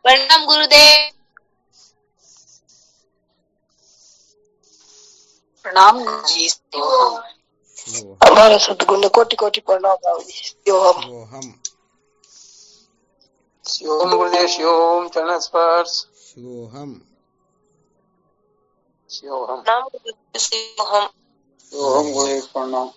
प्रणाम गुरुदेव। प्रणाम जी। शिवोहम हमारे सदगुरु ने कोटि कोटि प्रणाम बाबूजी। शिवोहम शिवोहम शिवोहम गुरुदेव शिवोहम चरण स्पर्श शिवोहम शिवोहम प्रणाम गुरुदेव शिवोहम शिवोहम गुरुदेव प्रणाम।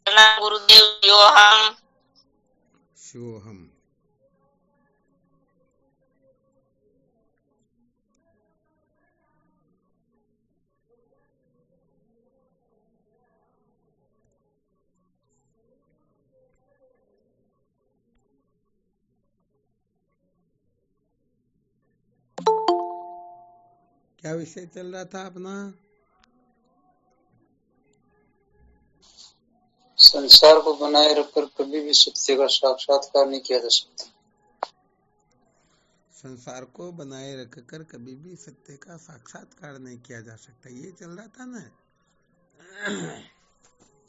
प्रणाम गुरुदेव शिवोहम शिवोहम क्या विषय चल रहा था अपना? संसार को बनाए रखकर कभी भी सत्य का साक्षात्कार नहीं किया जा सकता। संसार को बनाए रखकर कभी भी सत्य का साक्षात्कार नहीं किया जा सकता, ये चल रहा था ना।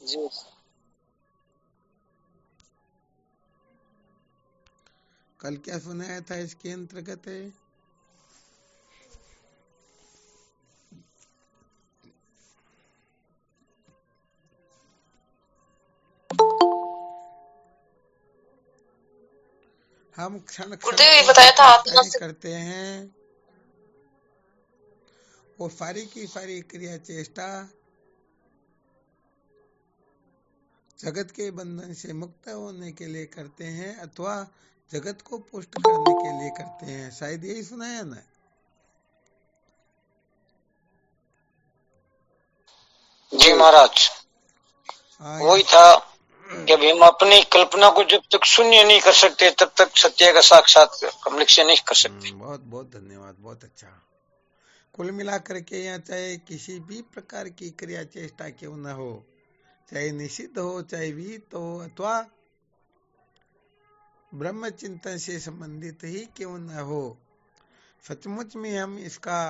जी कल क्या सुनाया था इसके अंतर्गत? हम क्षण क्षण गुरुदेव बताया था आत्मा कार्य करते हैं, वो सारी की सारी क्रिया चेष्टा जगत के बंधन से मुक्त होने के लिए करते हैं अथवा जगत को पुष्ट करने के लिए करते हैं। शायद यही सुनाया ना। जी महाराज, वही था कि हम अपनी कल्पना को जब तक शून्य नहीं कर सकते तब तक सत्य का साक्षात हम निश्चय नहीं कर सकते। बहुत बहुत धन्यवाद, बहुत अच्छा। कुल मिलाकर के यहाँ चाहे किसी भी प्रकार की क्रिया चेष्टा क्यों न हो, चाहे निषिद्ध हो, चाहे विहित हो, अथवा ब्रह्म चिंतन से संबंधित ही क्यों न हो, सचमुच में हम इसका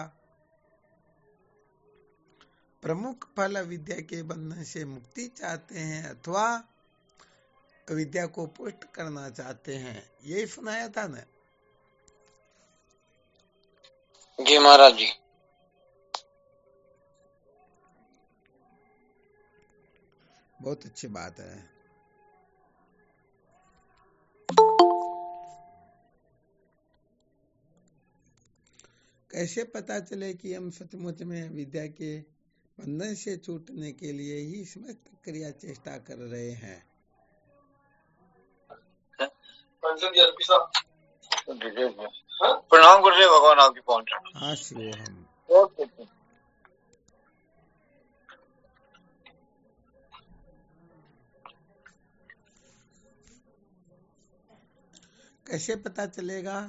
प्रमुख फल विद्या के बंधन से मुक्ति चाहते हैं अथवा विद्या को पुष्ट करना चाहते हैं, यही सुनाया था ना। जी महाराज जी। बहुत अच्छी बात है। कैसे पता चले कि हम सचमुच में विद्या के बंधन से छूटने के लिए ही समस्त क्रिया चेष्टा कर रहे हैं? प्रणाम गुरुदेव, भगवान आपकी पहुंच। हाँ शिवोहम। कैसे पता चलेगा?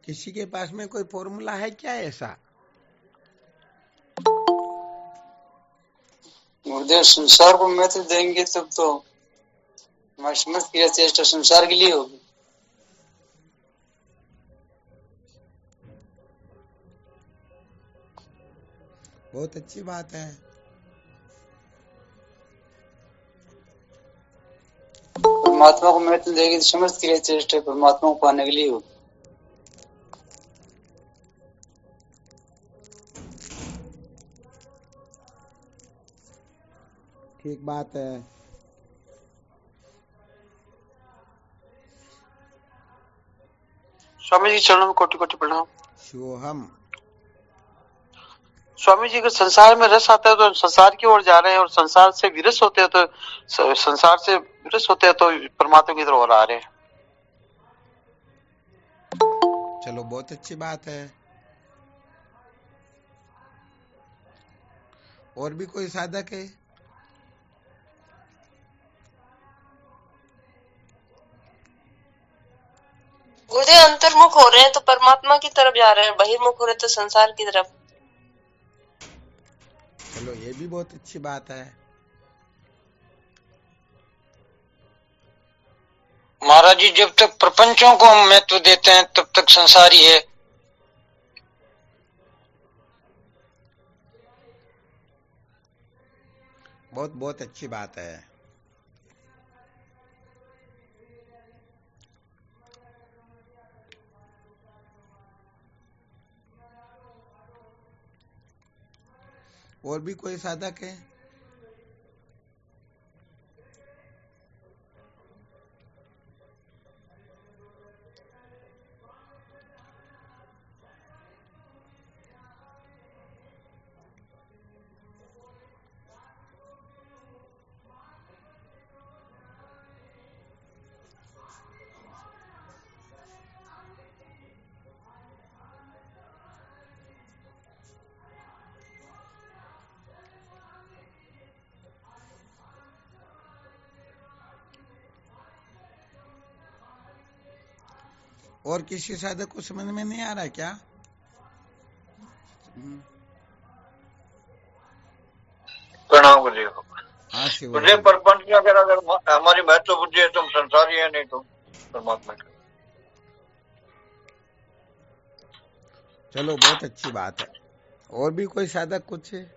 किसी के पास में कोई फॉर्मूला है क्या ऐसा? गुरुदेव संसार को महत्व देंगे तब तो हमारी समस्त क्रिया चेष्टा संसार के लिए होगी। बहुत अच्छी बात है। परमात्मा को महत्व देंगे तो समस्त क्रिया चेष्टा परमात्मा को पाने के लिए होगी। ठीक बात है। स्वामी जी चरणों में कोटि कोटि प्रणाम। शिवोहम। स्वामी जी, अगर संसार में रस आता है तो संसार की ओर जा रहे हैं, और संसार से विरस होते हैं तो संसार से विरस होते हैं तो परमात्मा की तरफ आ रहे हैं। चलो बहुत अच्छी बात है। और भी कोई साधक है? गुरुदेव अंतर्मुख हो रहे हैं तो परमात्मा की तरफ जा रहे हैं, बहिर्मुख हो रहे तो संसार की तरफ। चलो ये भी बहुत अच्छी बात है। महाराज जी, जब तक प्रपंचों को हम महत्व देते हैं तब तक संसार ही है। बहुत बहुत अच्छी बात है। और भी कोई साधक है? और किसी साधक को समझ में नहीं आ रहा क्या? प्रणाम गुरुदेव। हाँ शिव। गुरुदेव, प्रपंच की अगर हमारी महत्व बुद्धि है तो हम संसारी है, नहीं तो परमात्मा का। चलो बहुत अच्छी बात है। और भी कोई साधक कुछ है?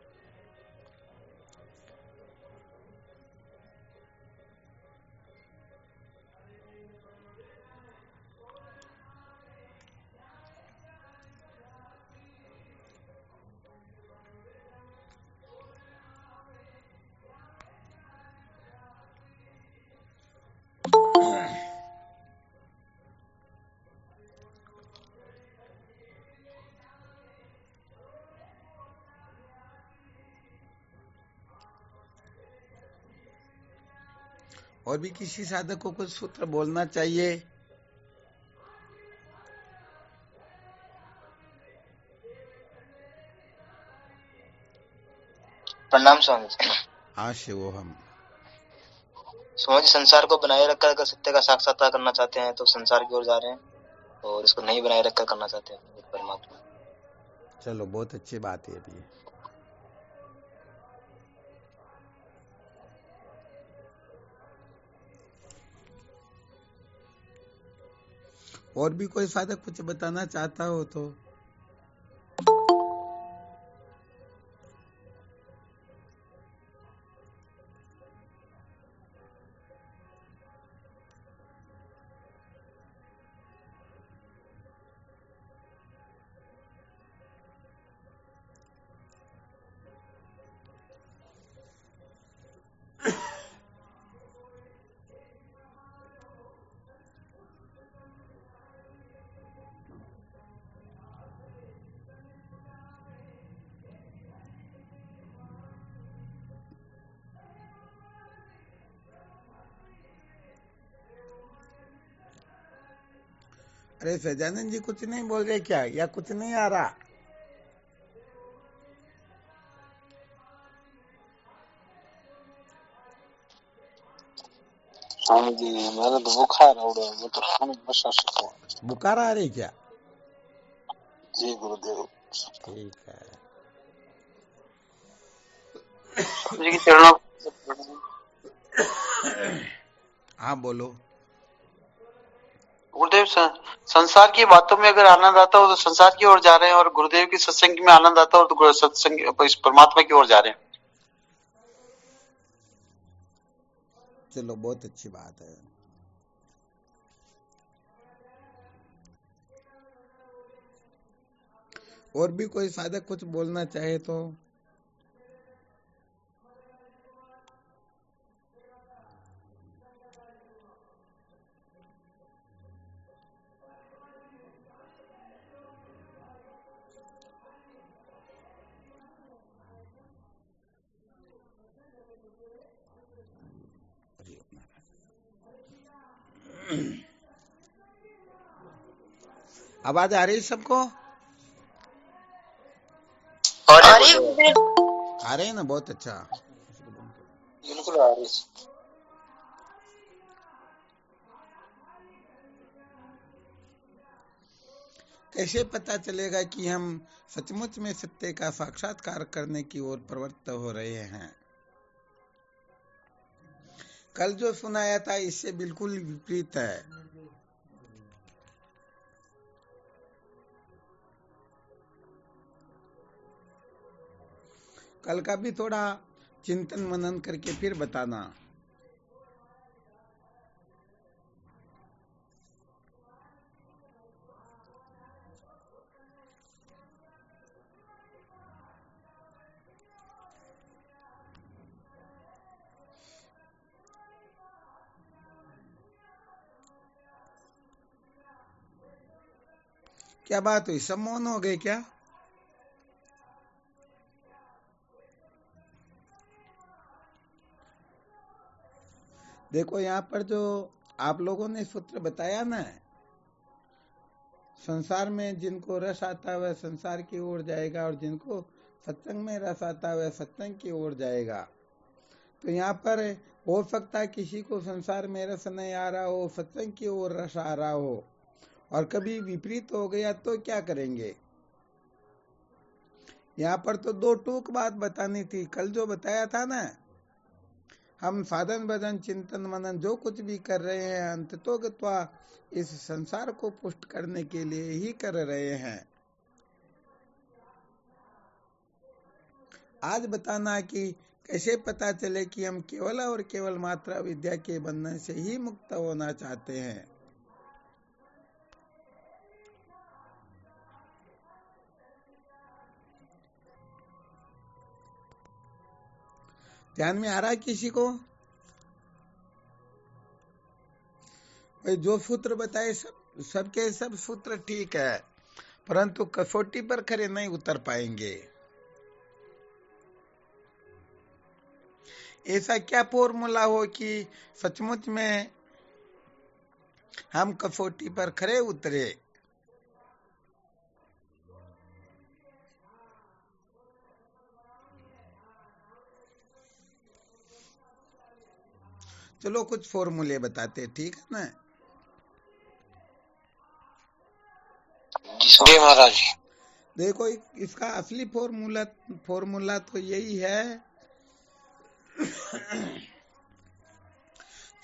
और भी किसी साधक को कुछ सूत्र बोलना चाहिए? प्रणाम स्वामी जी। हाँ शिव हम। स्वामी जी, संसार को बनाए रखकर अगर सत्य का साक्षात्कार करना चाहते हैं तो संसार की ओर जा रहे हैं, और इसको नहीं बनाए रखकर करना चाहते हैं परमात्मा। चलो बहुत अच्छी बात है अभी। और भी कोई साधक कुछ बताना चाहता हो तो? अरे सजानंद जी कुछ नहीं बोल रहे क्या, या कुछ नहीं आ रहा? हाँ जी, मैंने तो बुखार हो रहा है, वो तो हम बसा सकते। बुखार आ रही क्या? जी गुरुदेव। ठीक है। जी चरणों। हाँ बोलो। गुरुदेव, संसार की बातों में अगर आनंद आता हो तो संसार की ओर जा रहे हैं, और गुरुदेव की सत्संग में आनंद आता हो तो सत्संग इस परमात्मा की ओर जा रहे हैं। चलो बहुत अच्छी बात है। और भी कोई साधक कुछ बोलना चाहे तो? आवाज आ रही सबको? आ रही है गुरुदेव? आ रही है ना, बहुत अच्छा। बिल्कुल आ रही। कैसे पता चलेगा कि हम सचमुच में सत्य का साक्षात्कार करने की ओर प्रवृत्त हो रहे हैं? कल जो सुनाया था इससे बिल्कुल विपरीत है। कल का भी थोड़ा चिंतन मनन करके फिर बताना। क्या बात हुई, सब मौन हो गए क्या? देखो यहाँ पर जो आप लोगों ने सूत्र बताया ना, संसार में जिनको रस आता है वह संसार की ओर जाएगा और जिनको सत्संग में रस आता है वह सत्संग की ओर जाएगा। तो यहाँ पर हो सकता है किसी को संसार में रस नहीं आ रहा हो, सत्संग की ओर रस आ रहा हो, और कभी विपरीत हो गया तो क्या करेंगे? यहाँ पर तो दो टूक बात बतानी थी। कल जो बताया था ना, हम साधन भजन चिंतन मनन जो कुछ भी कर रहे हैं अंततोगत्वा इस संसार को पुष्ट करने के लिए ही कर रहे हैं। आज बताना कि कैसे पता चले कि हम केवल और केवल मात्र विद्या के बंधन से ही मुक्त होना चाहते हैं। ध्यान में आ रहा है किसी को? भाई जो सूत्र बताए सबके सब सूत्र ठीक है, परंतु कसौटी पर खरे नहीं उतर पाएंगे। ऐसा क्या फॉर्मूला हो कि सचमुच में हम कसौटी पर खरे उतरे? चलो कुछ फॉर्मूले बताते, ठीक है ना? जी महाराज जी। देखो इसका असली फॉर्मूला तो यही है,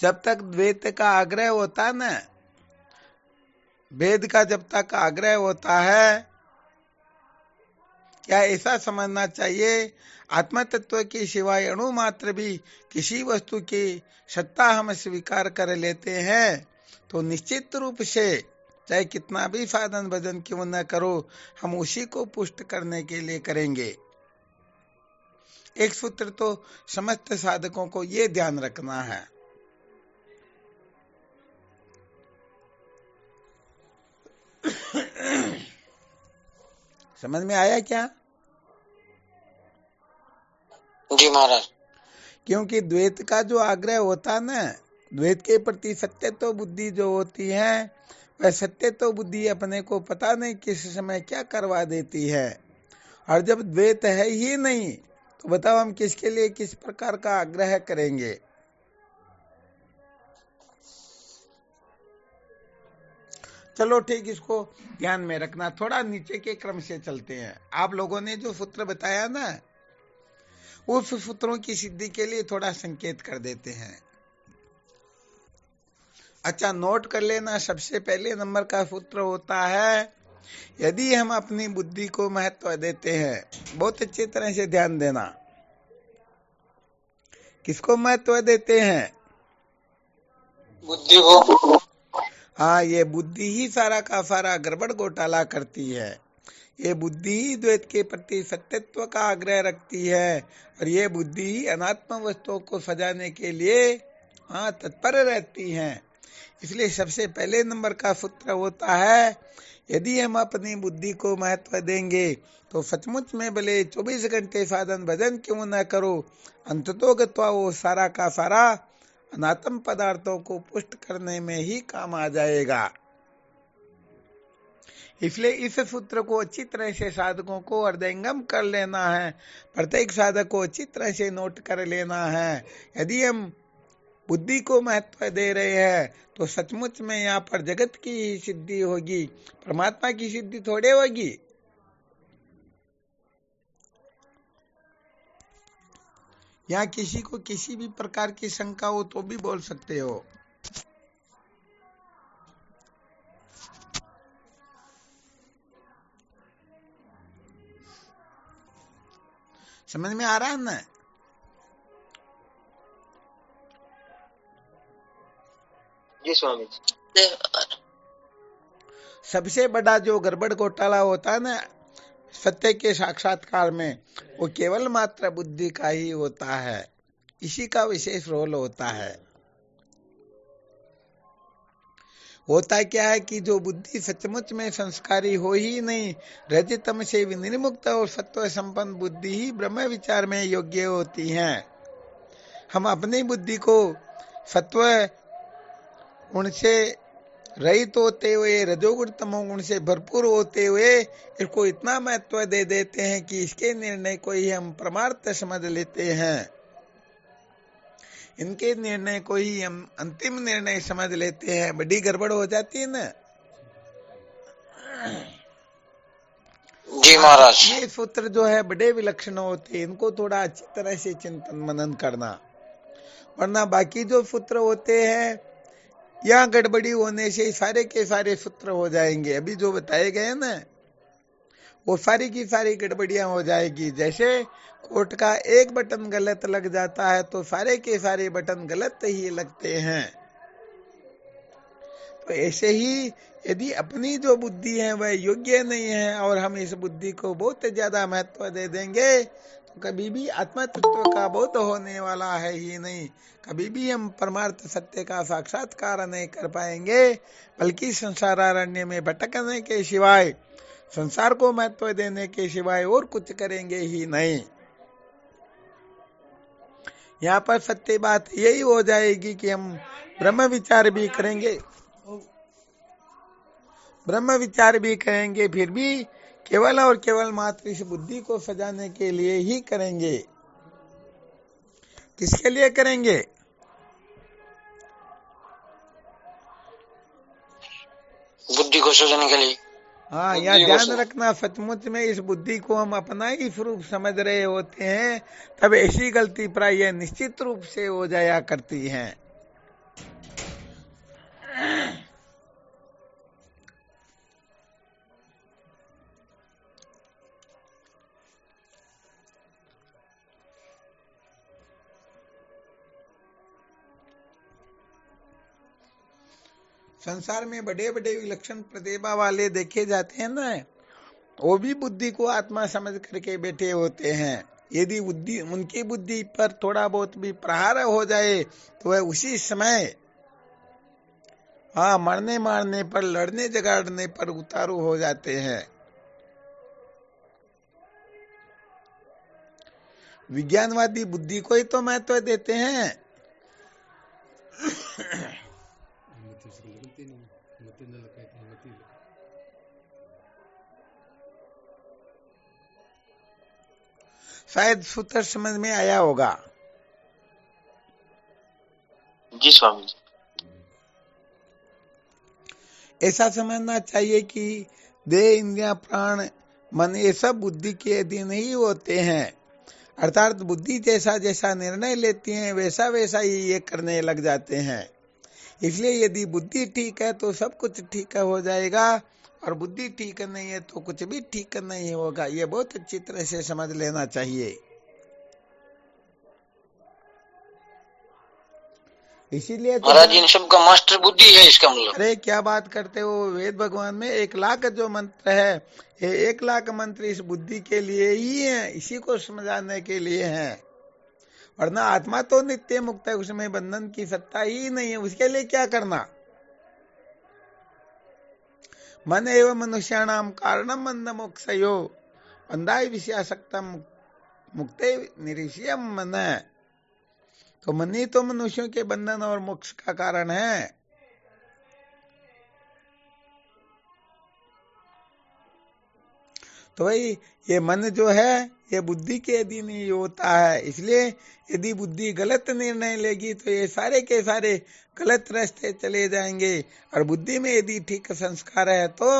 जब तक द्वैत का आग्रह होता है ना, भेद का जब तक आग्रह होता है, क्या ऐसा समझना चाहिए आत्म तत्व के सिवाय अणु मात्र भी किसी वस्तु की सत्ता हम स्वीकार कर लेते हैं तो निश्चित रूप से चाहे कितना भी साधन भजन क्यों न करो, हम उसी को पुष्ट करने के लिए करेंगे। एक सूत्र तो समस्त साधकों को ये ध्यान रखना है। समझ में आया क्या? जी महाराज। क्योंकि द्वैत का जो आग्रह होता ना, द्वैत के प्रति सत्य तो बुद्धि जो होती है, वह सत्य तो बुद्धि अपने को पता नहीं किस समय क्या करवा देती है। और जब द्वैत है ही नहीं तो बताओ हम किसके लिए किस प्रकार का आग्रह करेंगे? चलो ठीक, इसको ध्यान में रखना। थोड़ा नीचे के क्रम से चलते हैं। आप लोगों ने जो सूत्र बताया ना, उस सूत्रों की सिद्धि के लिए थोड़ा संकेत कर देते हैं। अच्छा, नोट कर लेना। सबसे पहले नंबर का सूत्र होता है, यदि हम अपनी बुद्धि को महत्व देते हैं, बहुत अच्छी तरह से ध्यान देना, किसको महत्व देते हैं? बुद्धि को। हाँ, ये बुद्धि ही सारा का सारा गड़बड़ घोटाला करती है। ये बुद्धि ही द्वैत के प्रति सत्यत्व का आग्रह रखती है और ये बुद्धि ही अनात्म वस्तुओं को सजाने के लिए तत्पर रहती है। इसलिए सबसे पहले नंबर का सूत्र होता है, यदि हम अपनी बुद्धि को महत्व देंगे तो सचमुच में भले 24 घंटे साधन भजन क्यों न करो, अंततोगत्वा वो सारा का सारा अनात्म पदार्थों को पुष्ट करने में ही काम आ जाएगा। इसलिए इस सूत्र को अच्छी तरह से साधकों को हृदयंगम कर लेना है। प्रत्येक साधक को अच्छी तरह से नोट कर लेना है। यदि हम बुद्धि को महत्व दे रहे हैं तो सचमुच में यहाँ पर जगत की ही सिद्धि होगी, परमात्मा की सिद्धि थोड़े होगी। यहाँ किसी को किसी भी प्रकार की शंका हो तो भी बोल सकते हो। समझ में आ रहा है ना? जी स्वामी जी। सबसे बड़ा जो गड़बड़ घोटाला होता है ना सत्य के साक्षात्कार में, वो केवल मात्र बुद्धि का ही होता है। इसी का विशेष रोल होता है। होता क्या है कि जो बुद्धि सचमुच में संस्कारी हो ही नहीं, रजतम से विनिर्मुक्त और सत्व संपन्न बुद्धि ही ब्रह्म विचार में योग्य होती है। हम अपनी बुद्धि को सत्व गुण से रहित होते हुए, रजोगुण तमोगुण से भरपूर होते हुए इसको इतना महत्व दे देते हैं कि इसके निर्णय को ही हम परमार्थ समझ लेते हैं। इनके निर्णय को ही हम अंतिम निर्णय समझ लेते हैं। बड़ी गड़बड़ हो जाती है ना। जी महाराज। ये सूत्र जो है बड़े विलक्षण होते हैं, इनको थोड़ा अच्छी तरह से चिंतन मनन करना, वरना बाकी जो सूत्र होते हैं यहाँ गड़बड़ी होने से सारे के सारे सूत्र हो जाएंगे। अभी जो बताए गए ना वो सारी की सारी गड़बड़ियां हो जाएगी। जैसे कोर्ट का एक बटन गलत लग जाता है तो सारे के सारे बटन गलत ही लगते हैं। तो ऐसे ही यदि अपनी जो बुद्धि है वह योग्य नहीं है और हम इस बुद्धि को बहुत ज्यादा महत्व दे देंगे तो कभी भी आत्म तत्व का बोध होने वाला है ही नहीं। कभी भी हम परमार्थ सत्य का साक्षात्कार नहीं कर पाएंगे, बल्कि संसारारण्य में भटकने के सिवाय, संसार को महत्व देने के सिवाय और कुछ करेंगे ही नहीं। यहाँ पर सत्य बात यही हो जाएगी कि हम ब्रह्म विचार भी करेंगे, फिर भी केवल और केवल मात्र इस बुद्धि को सजाने के लिए ही करेंगे। किसके लिए करेंगे? बुद्धि को सजाने के लिए। हाँ, यह ध्यान रखना, सचमुच में इस बुद्धि को हम अपना ही स्वरूप समझ रहे होते हैं तब ऐसी गलती प्राय निश्चित रूप से हो जाया करती है। संसार में बड़े बड़े विलक्षण प्रतिभा वाले देखे जाते हैं ना, वो भी बुद्धि को आत्मा समझ करके बैठे होते हैं। यदि बुद्धि उनकी बुद्धि पर थोड़ा बहुत भी प्रहार हो जाए तो वह उसी समय मरने मारने पर, लड़ने झगड़ने पर उतारू हो जाते हैं। विज्ञानवादी बुद्धि को ही तो महत्व देते हैं। शायद सूत्र समझ में आया होगा। जी स्वामी जी। ऐसा समझना चाहिए कि देह, इंद्रियां, प्राण, मन ये सब बुद्धि के अधीन ही होते हैं। अर्थात बुद्धि जैसा जैसा निर्णय लेती है वैसा वैसा ही ये करने लग जाते हैं। इसलिए यदि बुद्धि ठीक है तो सब कुछ ठीक हो जाएगा, और बुद्धि ठीक नहीं है तो कुछ भी ठीक नहीं होगा। ये बहुत अच्छी तरह से समझ लेना चाहिए। इसीलिए तो महाराज इन सब का मास्टर बुद्धि है, इसका मतलब। अरे क्या बात करते हो, वेद भगवान में 1,00,000 जो मंत्र है, ये 1,00,000 मंत्र इस बुद्धि के लिए ही है, इसी को समझाने के लिए है। वरना आत्मा तो नित्य मुक्त है, उसमें बंधन की सत्ता ही नहीं है। उसके लिए क्या करना? मन एवं मनुष्याणाम कारणम बंध मोक्षयो बंधाय विषयासक्तम मुक्ते निरीश्यम मन। तो मन ही तो मनुष्यों के बंधन और मोक्ष का कारण है। तो भाई ये मन जो है ये बुद्धि के अधीन ही होता है। इसलिए यदि बुद्धि गलत निर्णय लेगी तो ये सारे के सारे गलत रास्ते चले जाएंगे। और बुद्धि में यदि ठीक संस्कार है तो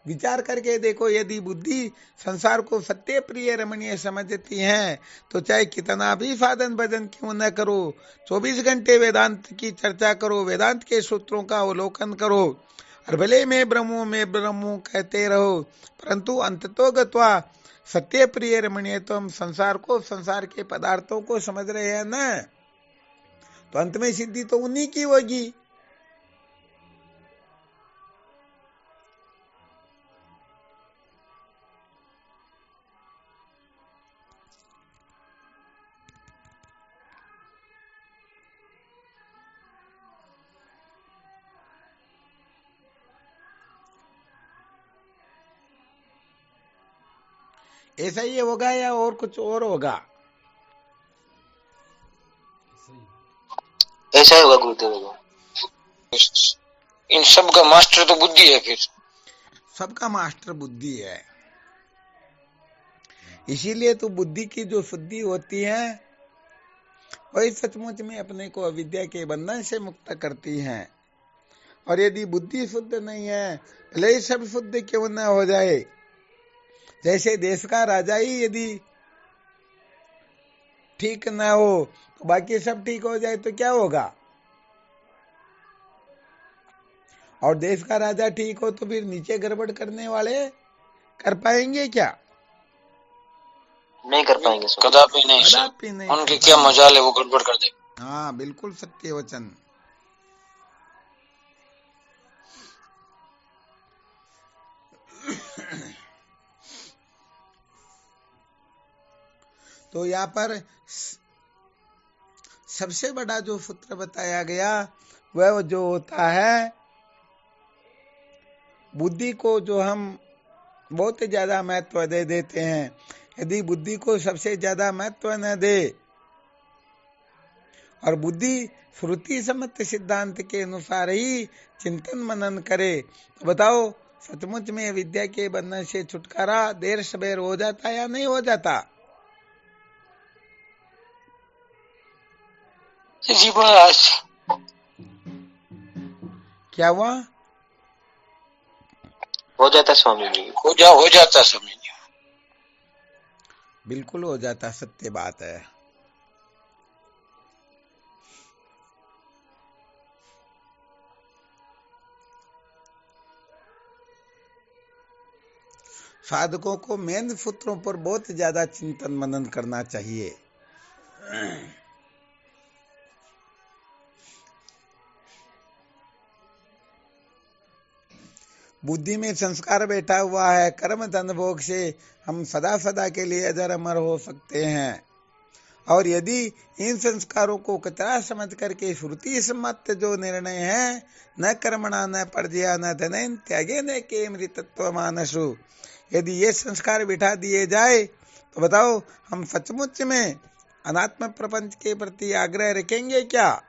विचार करके देखो, यदि बुद्धि संसार को सत्य प्रिय रमणीय समझती है तो चाहे कितना भी साधन भजन क्यों न करो, 24 घंटे वेदांत की चर्चा करो, वेदांत के सूत्रों का अवलोकन करो, और भले मैं ब्रह्मो कहते रहो, परंतु अंततो गत्वा सत्य प्रिय रमणीय तो हम संसार को, संसार के पदार्थों को समझ रहे हैं ना, तो अंत में सिद्धि तो उन्हीं की होगी। ऐसा ही होगा या और कुछ और होगा? ऐसा ही होगा गुरुदेव। इन सब का मास्टर तो बुद्धि है, फिर सबका मास्टर बुद्धि है। इसीलिए तो बुद्धि की जो शुद्धि होती है वही सचमुच में अपने को अविद्या के बंधन से मुक्त करती है। और यदि बुद्धि शुद्ध नहीं है, भले ही सब शुद्ध क्यों न हो जाए, जैसे देश का राजा ही यदि ठीक न हो तो बाकी सब ठीक हो जाए तो क्या होगा? और देश का राजा ठीक हो तो फिर नीचे गड़बड़ करने वाले कर पाएंगे क्या? नहीं कर पाएंगे। कदापि नहीं सर, कदापि नहीं। उनकी क्या मजाल है, वो गड़बड़ कर दे। हाँ, बिल्कुल सत्य वचन। तो यहाँ पर सबसे बड़ा जो सूत्र बताया गया वह जो होता है, बुद्धि को जो हम बहुत ज्यादा महत्व दे देते हैं, यदि बुद्धि को सबसे ज्यादा महत्व न दे और बुद्धि श्रुति सम्मत सिद्धांत के अनुसार ही चिंतन मनन करे, तो बताओ सचमुच में विद्या के बंधन से छुटकारा देर सबेर हो जाता या नहीं हो जाता? जी महाराज, क्या हुआ? हो जाता स्वामी जी, हो जाता स्वामी जी। बिल्कुल हो जाता, सत्य बात है। साधकों को मेन सूत्रों पर बहुत ज्यादा चिंतन मनन करना चाहिए। बुद्धि में संस्कार बैठा हुआ है, कर्म धन भोग से हम सदा सदा के लिए अजर अमर हो सकते हैं। और यदि इन संस्कारों को कचरा समझ करके श्रुति सम्मत जो निर्णय है, न कर्मणा न पर्जया न धनेन त्यागे न के मृतत्व मानसु, यदि ये संस्कार बिठा दिए जाए तो बताओ हम सचमुच में अनात्म प्रपंच के प्रति आग्रह रखेंगे क्या?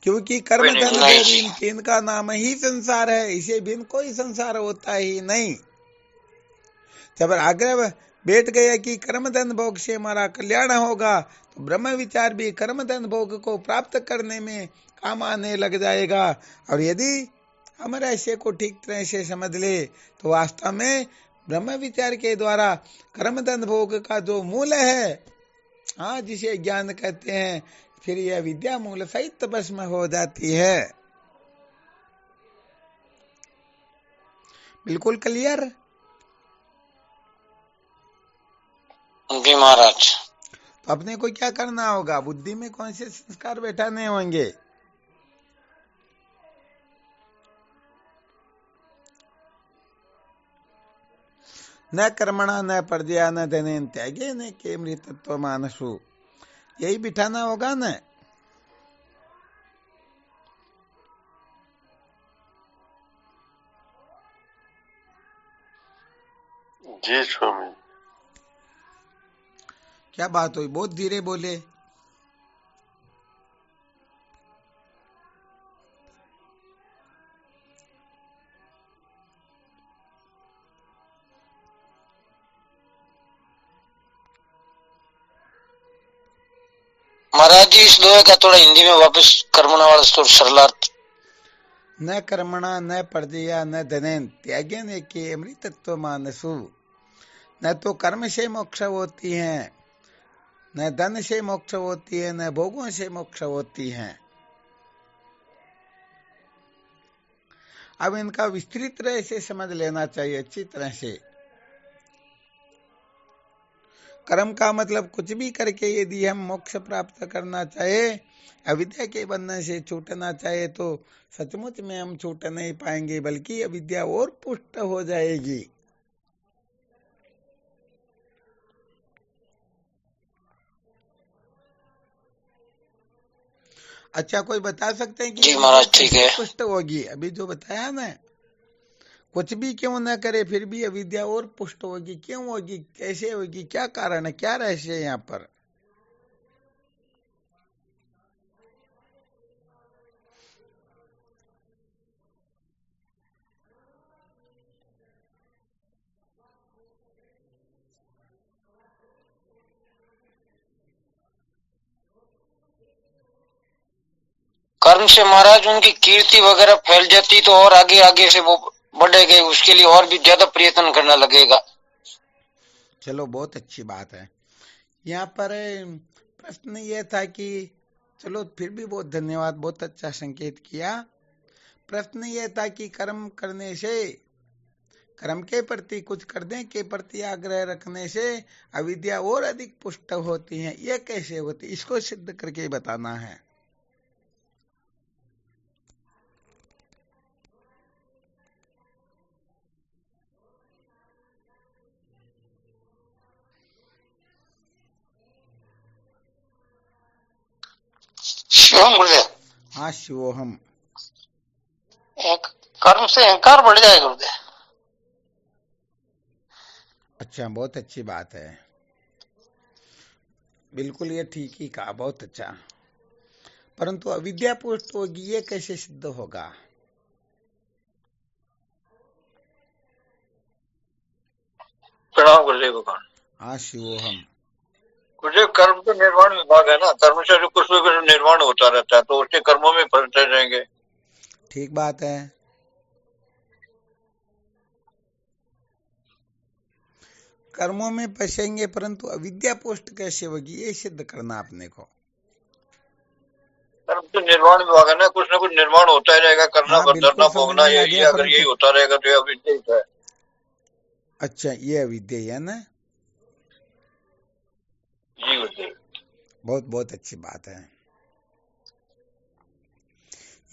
क्योंकि कर्म धन भोग इन तीन का नाम ही संसार है, इसे बिन कोई संसार होता ही नहीं। जब आग्रह बैठ गया कि कर्म धन भोग से हमारा कल्याण होगा, तो ब्रह्म विचार भी कर्म धन भोग को प्राप्त करने में काम आने लग जाएगा। और यदि हम रहस्य को ठीक तरह से समझ ले तो वास्तव में ब्रह्म विचार के द्वारा कर्म धन भोग का जो मूल है, हाँ, जिसे ज्ञान कहते हैं, फिर यह विद्या मूल सहित भस्म हो जाती है। बिल्कुल क्लियर? जी महाराज। तो अपने को क्या करना होगा? बुद्धि में कौन से संस्कार बैठाने होंगे? न कर्मणा न पर्जया न धनेन त्यागे न के मृतत्व मानसु, यही बिठाना होगा न। जी स्वामी। क्या बात हुई, बहुत धीरे बोले? महाराज जी इस दोहे का थोड़ा हिंदी में वापस कर्मणा वाला तो सरलार्थ। न कर्मणा न पर्जया न धनेन त्यागेन एके अमृतत्व मानसु। न तो कर्म से मोक्ष होती है, न धन से मोक्ष होती है, न भोगों से मोक्ष होती है। अब इनका विस्तृत तरह से समझ लेना चाहिए अच्छी तरह से। कर्म का मतलब कुछ भी करके यदि हम मोक्ष प्राप्त करना चाहे, अविद्या के बंधन से छूटना चाहे, तो सचमुच में हम छूट नहीं पाएंगे, बल्कि अविद्या और पुष्ट हो जाएगी। अच्छा, कोई बता सकते हैं कि जी महाराज ठीक है। पुष्ट होगी? अभी जो बताया ना, कुछ भी क्यों न करे फिर भी अविद्या और पुष्ट होगी। क्यों होगी, कैसे होगी, क्या कारण है, क्या रहस्य है यहाँ पर? कर्म से महाराज उनकी कीर्ति वगैरह फैल जाती तो और आगे आगे से वो बढ़ेगा, उसके लिए और भी ज्यादा प्रयत्न करना लगेगा। चलो बहुत अच्छी बात है। यहाँ पर प्रश्न ये था कि चलो फिर भी बहुत धन्यवाद, बहुत अच्छा संकेत किया। प्रश्न ये था कि कर्म करने से, कर्म के प्रति कुछ करने के प्रति आग्रह रखने से अविद्या और अधिक पुष्ट होती है। ये कैसे होती, इसको सिद्ध करके बताना है। शिवम गुरुदेव। हाँ शिवोहम। कर्म से अहंकार बढ़ जाएगा गुरुदेव। अच्छा, बहुत अच्छी बात है, बिल्कुल ये ठीक ही कहा, बहुत अच्छा। परंतु अविद्या पुष्ट होगी, ये कैसे सिद्ध होगा? प्रणाम गुरुदेव भगवान। हाँ शिवोहम। गुरुदेव कर्म तो निर्माण विभाग है ना, कर्म से जो कुछ निर्माण होता रहता है तो उसके कर्मों में फंसते रहेंगे। ठीक बात है। कर्मों में फंसेंगे, परंतु अविद्या पुष्ट कैसे होगी, ये सिद्ध करना अपने को। कर्म तो निर्माण विभाग है ना, कुछ न कुछ निर्माण होता ही रहेगा, करना हाँ, बिल्कुल करना समझ भोगना में आ यही गया, है। अगर परंतु यही होता रहेगा तो अभी ठीक है। अच्छा, ये अविद्या है ना? जी गुरुदेव। बहुत बहुत अच्छी बात है।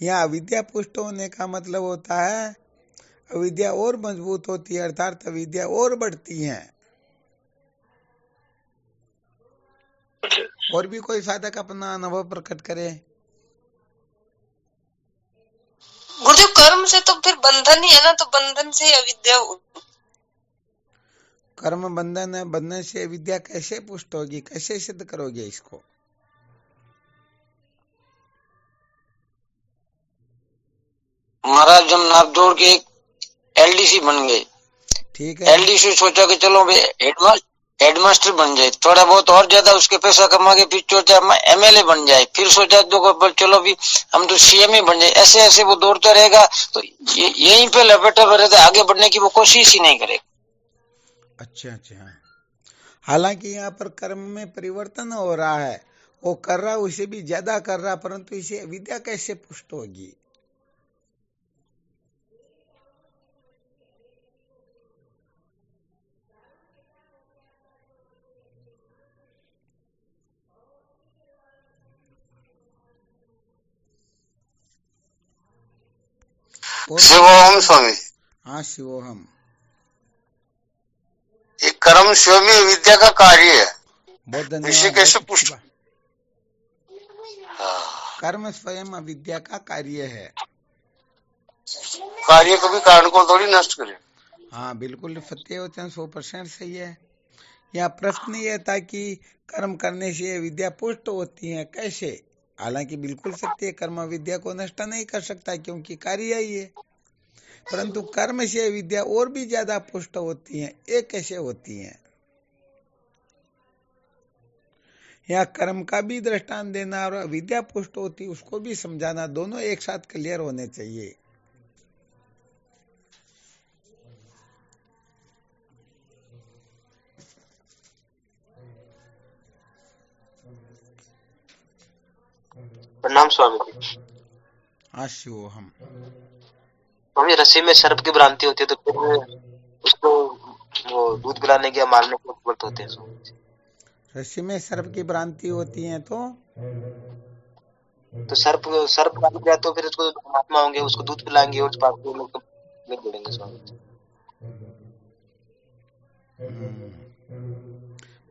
यहाँ अविद्या पुष्ट होने का मतलब होता है अविद्या और मजबूत होती है, अर्थात अविद्या और बढ़ती है। और भी कोई साधक अपना अनुभव प्रकट करे? गुरुदेव कर्म से तो फिर बंधन ही है ना, तो बंधन से ही अविद्या। कर्म बंधन है, बंधन से अविद्या कैसे पुष्ट होगी, कैसे सिद्ध करोगे इसको? महाराज हम नापतोड़ के एक एलडीसी बन गए। ठीक है। एलडीसी सोचा कि चलो हेडमास्टर बन जाए, थोड़ा बहुत और ज्यादा उसके पैसा कमा के, फिर सोचा एमएलए बन जाए, फिर सोचा तो चलो भी हम तो सीएम ही बन जाए। ऐसे ऐसे वो दौड़ता रहेगा तो यहीं पे लपेटा हुआ रहता है, आगे बढ़ने की वो कोशिश ही नहीं करेगा। अच्छा अच्छा। हालांकि यहाँ पर कर्म में परिवर्तन हो रहा है, वो कर रहा उसे भी ज्यादा कर रहा, परंतु इसे अविद्या कैसे पुष्ट होगी? शिवोहम स्वामी। हाँ शिवोहम। ये कर्म स्वयं ही विद्या का कार्य है। बहुत धन्यवाद। इसे कैसे पुष्ट? कर्म स्वयं अविद्या का कार्य है। कार्य कभी कारण को थोड़ी नष्ट करे। हाँ बिल्कुल सत्य वचन, 100% सही है। यहाँ प्रश्न ये था कि कर्म करने से विद्या पुष्ट होती है, कैसे? हालांकि बिल्कुल सत्य है, कर्म विद्या को नष्ट नहीं कर सकता क्योंकि कार्य ही है, परंतु कर्म से विद्या और भी ज्यादा पुष्ट होती है। ये कैसे होती है? यहाँ कर्म का भी दृष्टांत देना और अविद्या पुष्ट होती उसको भी समझाना, दोनों एक साथ क्लियर होने चाहिए। प्रणाम स्वामी जी। शिवोहम। स्वामी, रस्सी में सर्प की भ्रांति होती है तो फिर उसको वो दूध पिलाने के या मारने के उपयुक्त होते हैं स्वामी जी। रस्सी में सर्प की भ्रांति होती है तो सर्प काट गया तो फिर उसको परमात्मा होंगे, उसको दूध पिलाएंगे और पाप लोग जोड़ेंगे स्वामी जी।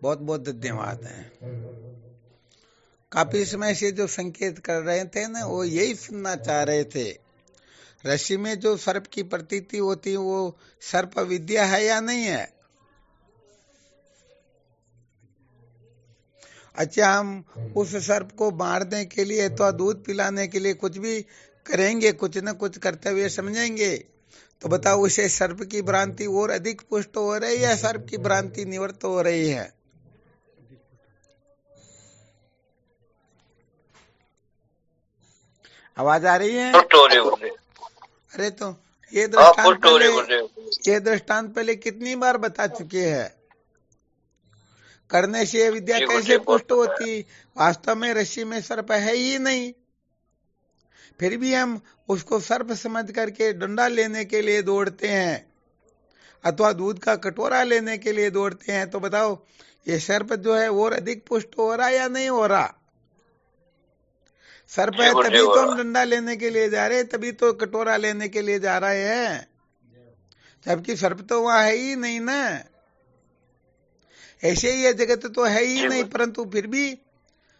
बहुत बहुत धन्यवाद है। काफी समय से जो संकेत कर रहे थे ना, वो यही सुनना चाह रहे थे। रस्सी में जो सर्प की प्रतीति होती है वो सर्प विद्या है या नहीं है? अच्छा, हम उस सर्प को मारने के लिए तो दूध पिलाने के लिए कुछ भी करेंगे, कुछ न कुछ करते हुए समझेंगे, तो बताओ उसे सर्प की भ्रांति और अधिक पुष्ट हो रही है या सर्प की भ्रांति निवृत्त हो रही है? आवाज आ रही है? अरे तो ये दृष्टांत पहले कितनी बार बता चुके हैं। करने से विद्या कैसे पुष्ट होती? वास्तव में रस्सी में सर्प है ही नहीं, फिर भी हम उसको सर्प समझ करके डंडा लेने के लिए दौड़ते हैं अथवा दूध का कटोरा लेने के लिए दौड़ते हैं। तो बताओ ये सर्प जो है और अधिक पुष्ट हो रहा या नहीं हो रहा? सर्प है तभी तो हम डंडा लेने के लिए जा रहे हैं, तभी तो कटोरा लेने के लिए जा रहे हैं, जबकि सर्प तो वहां है ही नहीं ना। ऐसे ही ये जगत तो है ही नहीं, परंतु फिर भी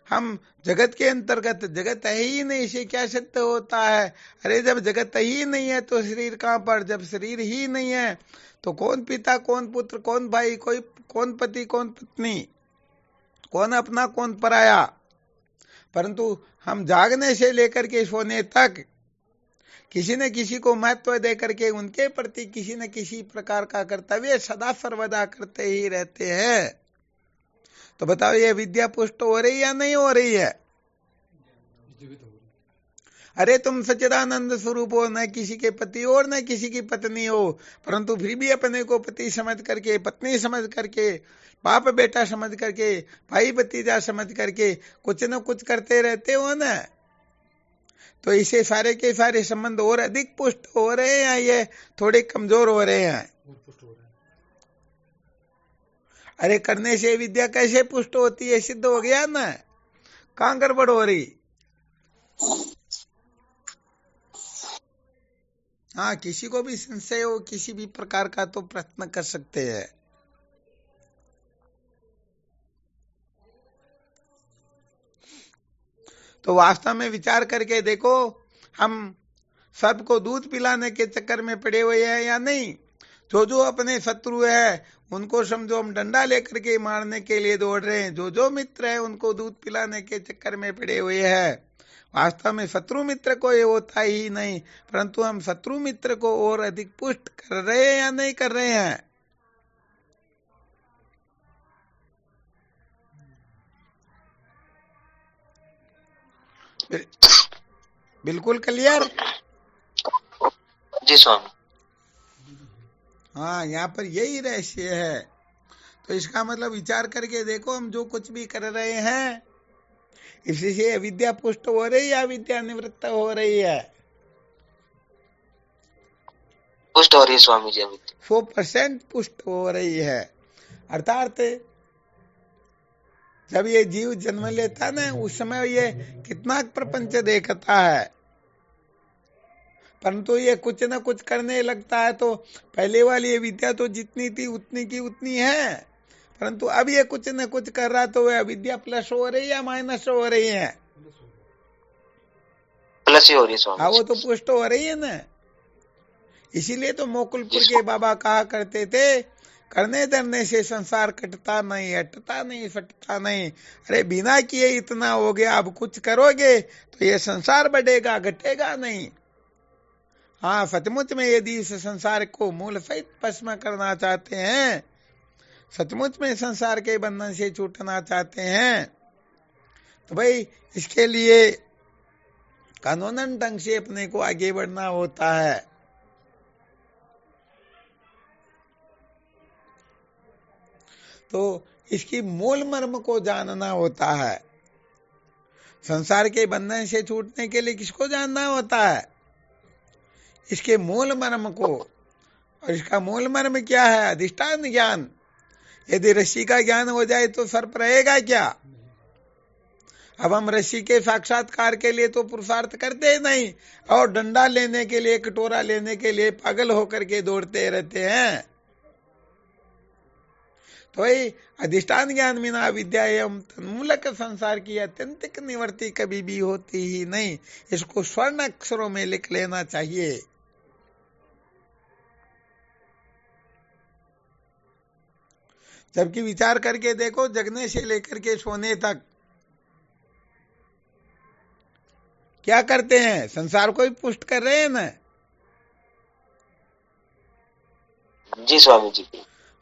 हम जगत के अंतर्गत, जगत है ही नहीं, इसे क्या सत्य होता है? अरे जब जगत ही नहीं है तो शरीर कहाँ पर? जब शरीर ही नहीं है तो कौन पिता, कौन पुत्र, कौन भाई, कौन पति, कौन पत्नी, कौन अपना, कौन पराया? परंतु हम जागने से लेकर के सोने तक किसी न किसी को महत्व दे करके उनके प्रति किसी न किसी प्रकार का कर्तव्य सदा सर्वदा करते ही रहते हैं। तो बताओ ये विद्या पुष्ट हो रही या नहीं हो रही है? अरे तुम सच्चिदानंद स्वरूप हो, न किसी के पति हो न किसी की पत्नी हो, परंतु फिर भी अपने को पति समझ करके, पत्नी समझ करके, बाप बेटा समझ करके, भाई भतीजा समझ करके कुछ न कुछ करते रहते हो ना। तो इसे सारे के सारे संबंध और अधिक पुष्ट हो रहे हैं, ये थोड़े कमजोर हो रहे हैं। अरे करने से विद्या कैसे पुष्ट होती है? सिद्ध हो गया ना, कहाँ गड़बड़ हो रही? हाँ, किसी को भी संशय हो किसी भी प्रकार का तो प्रश्न कर सकते हैं। तो वास्तव में विचार करके देखो, हम सर्प को दूध पिलाने के चक्कर में पड़े हुए हैं या नहीं? जो अपने शत्रु है उनको समझो हम डंडा लेकर के मारने के लिए दौड़ रहे हैं, जो मित्र है उनको दूध पिलाने के चक्कर में पड़े हुए हैं। वास्तव में शत्रु मित्र को ये होता ही नहीं, परंतु हम शत्रु मित्र को और अधिक पुष्ट कर रहे हैं या नहीं कर रहे हैं? बिल्कुल क्लियर? जी स्वामी। हाँ, यहाँ पर यही रहस्य है। तो इसका मतलब विचार करके देखो, हम जो कुछ भी कर रहे हैं इसी से अविद्या पुष्ट हो रही है या विद्या निवृत्त हो रही है? पुष्ट हो रही है स्वामी जी। 100% पुष्ट हो रही है। अर्थात जब ये जीव जन्म लेता ना, उस समय ये कितना प्रपंच देखता है, परंतु ये कुछ न कुछ करने लगता है। तो पहले वाली विद्या तो जितनी थी उतनी की उतनी है, परंतु अब ये कुछ न कुछ कर रहा, तो वह विद्या प्लस हो रही है या माइनस हो रही है? प्लस ही हो रही है स्वामी। हाँ, वो तो पुष्ट हो रही है ना। इसीलिए तो मोकुलपुर के बाबा कहा करते थे, करने धरने से संसार कटता नहीं, हटता नहीं, फटता नहीं। अरे बिना किए इतना हो गया, अब कुछ करोगे तो ये संसार बढ़ेगा, घटेगा नहीं। हाँ, सचमुच में यदि इस संसार को मूल सहित भस्म करना चाहते हैं, सचमुच में संसार के बंधन से छूटना चाहते हैं, तो भाई इसके लिए कानूनन ढंग से अपने को आगे बढ़ना होता है। तो इसकी मूल मर्म को जानना होता है। संसार के बंधन से छूटने के लिए किसको जानना होता है? इसके मूल मर्म को। और इसका मूल मर्म क्या है? अधिष्ठान ज्ञान। यदि रस्सी का ज्ञान हो जाए तो सर्प रहेगा क्या? अब हम रस्सी के साक्षात्कार के लिए तो पुरुषार्थ करते नहीं, और डंडा लेने के लिए, कटोरा लेने के लिए पागल होकर के दौड़ते रहते हैं। तो ये अधिष्ठान ज्ञान बिना विद्या एवं तन्मूलक संसार की अत्यंतिक निवृत्ति कभी भी होती ही नहीं। इसको स्वर्ण अक्षरों में लिख लेना चाहिए। जबकि विचार करके देखो, जगने से लेकर के सोने तक क्या करते हैं? संसार को ही पुष्ट कर रहे हैं ना। जी स्वामी जी।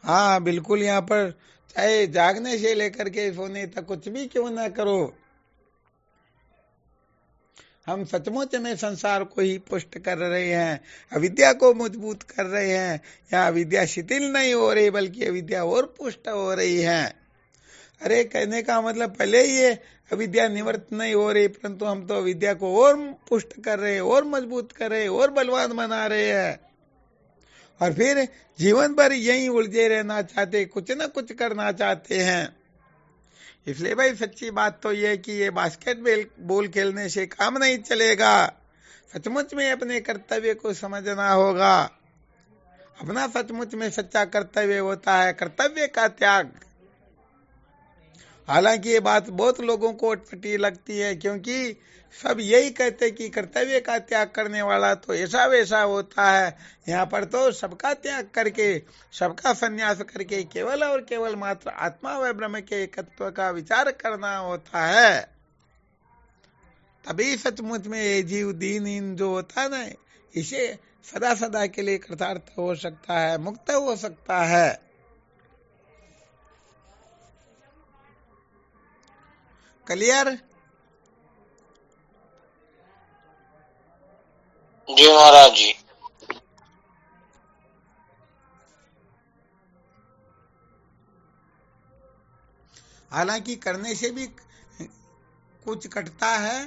हाँ बिल्कुल। यहाँ पर चाहे जागने से लेकर के सोने तक कुछ भी क्यों ना करो, हम सचमुच में संसार को ही पुष्ट कर रहे हैं, अविद्या को मजबूत कर रहे हैं। यहाँ अविद्या शिथिल नहीं हो रही, बल्कि अविद्या और पुष्ट हो रही है। अरे कहने का मतलब पहले ही ये अविद्या निवृत्त नहीं हो रही, परंतु हम तो अविद्या को और पुष्ट कर रहे हैं, और मजबूत कर रहे हैं, और बलवान बना रहे हैं। और फिर जीवन भर यही उलझे रहना चाहते, कुछ न कुछ करना चाहते हैं। इसलिए भाई सच्ची बात तो ये है कि ये बास्केटबॉल खेलने से काम नहीं चलेगा। सचमुच में अपने कर्तव्य को समझना होगा। अपना सचमुच में सच्चा कर्तव्य होता है कर्तव्य का त्याग। हालांकि ये बात बहुत लोगों को अटपटी लगती है, क्योंकि सब यही कहते कि कर्तव्य का त्याग करने वाला तो ऐसा वैसा होता है। यहाँ पर तो सबका त्याग करके, सबका संन्यास करके केवल और केवल मात्र आत्मा व ब्रह्म के एकत्व का विचार करना होता है। तभी सचमुच में ये जीव दीनहीन जो होता है ना, इसे सदा सदा के लिए कृतार्थ हो सकता है, मुक्त हो सकता है। क्लियर? जी महाराज जी। हालांकि करने से भी कुछ कटता है,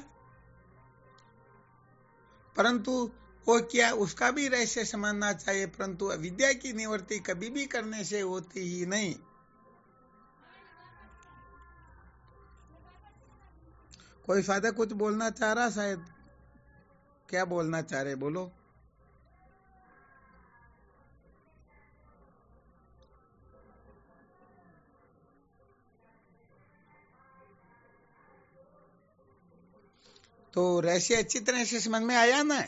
परंतु वो क्या, उसका भी रहस्य समझना चाहिए। परंतु अविद्या की निवृत्ति कभी भी करने से होती ही नहीं। कोई साधक कुछ बोलना चाह रहा शायद। क्या बोलना चाह रहे, बोलो। तो रहस्य अच्छी तरह से समझ में आया ना?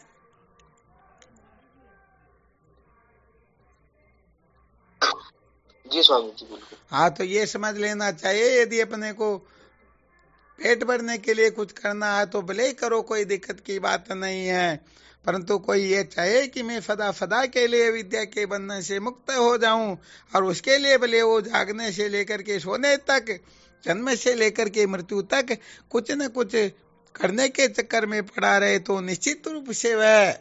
जी स्वामी जी बिल्कुल। हाँ, तो ये समझ लेना चाहिए, यदि अपने को पेट भरने के लिए कुछ करना है तो भले ही करो, कोई दिक्कत की बात नहीं है। परंतु कोई ये चाहे कि मैं सदा सदा के लिए विद्या के बंधन से मुक्त हो जाऊं, और उसके लिए भले वो जागने से लेकर के सोने तक, जन्म से लेकर के मृत्यु तक कुछ न कुछ करने के चक्कर में पड़ा रहे, तो निश्चित रूप से वह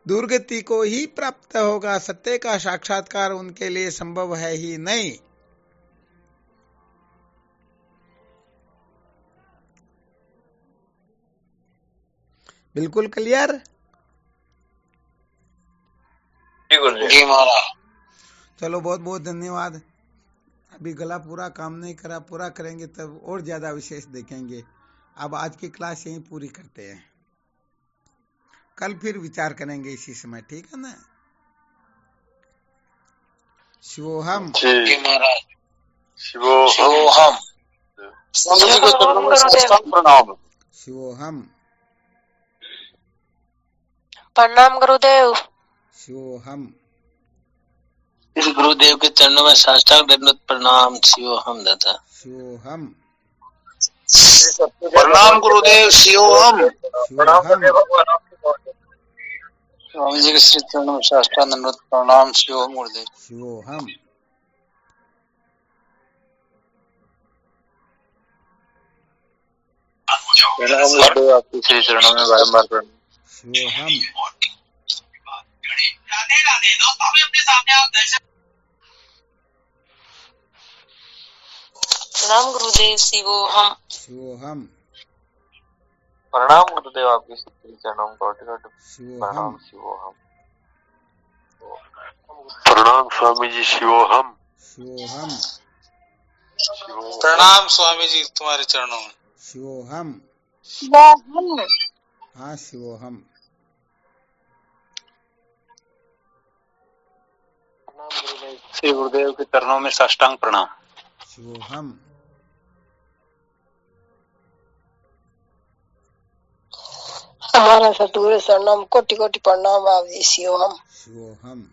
दुर्गति को ही प्राप्त होगा। सत्य का साक्षात्कार उनके लिए संभव है ही नहीं। बिल्कुल क्लियर? जी महाराज। चलो बहुत बहुत धन्यवाद। अभी गला पूरा काम नहीं करा, पूरा करेंगे तब और ज्यादा विशेष देखेंगे। अब आज की क्लास यहीं पूरी करते हैं, कल फिर विचार करेंगे इसी समय, ठीक है ना? शिवोहम। जी महाराज। शिवोहम। स्वामी जी को चरणों में साष्टांग प्रणाम। शिवोहम। प्रणाम गुरुदेव। शिवोहम। इस गुरुदेव के चरणों में साष्टांग दंडवत प्रणाम। शिवोहम दादा। शिवोहम। प्रणाम गुरुदेव। शिवोहम। शिवोहम। स्वामी जी के श्री चरणों में साष्टांग दंडवत प्रणाम। शिवोहम गुरुदेव। शिवोहम। प्रणाम गुरुदेव, आपके श्री चरणों में बारंबार प्रणाम। शिवोहम। प्रणाम गुरुदेव। शिवोहम। शिवोहम। प्रणाम गुरुदेव, आपके श्री चरणों में कोटि कोटि शिवोहम। प्रणाम। शिवोहम। प्रणाम स्वामी जी। शिवोहम। शिवोहम। प्रणाम स्वामी जी, तुम्हारे चरणों में। शिवोहम। हाँ शिवोहम। श्री गुरुदेव के चरणों में साष्टांग प्रणाम। शिवोहम। हमारा सतगुरु शरणम कोटि कोटि प्रणाम आप जी। शिवोहम। शिवोहम।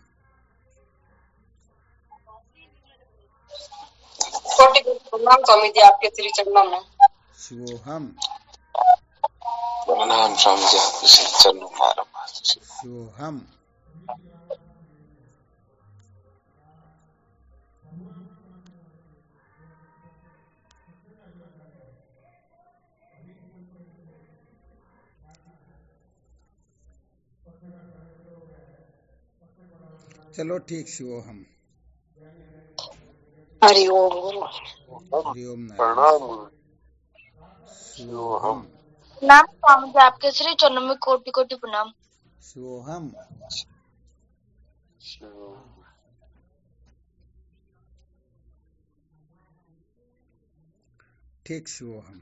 कोटि कोटि प्रणाम स्वामी जी, आपके श्री चरणों में। शिवोहम। प्रणाम स्वामी जी, आपके श्री चरणों में बारंबार। शिवोहम। चलो ठीक। शिवोहम। हरि ओम गुरु। हरि ओम नारायण। प्रणाम गुरु। शिवोहम। प्रणाम स्वामी जी, आपके श्री चरणों में कोटि कोटि प्रणाम। शिवोहम। ठीक। शिवोहम।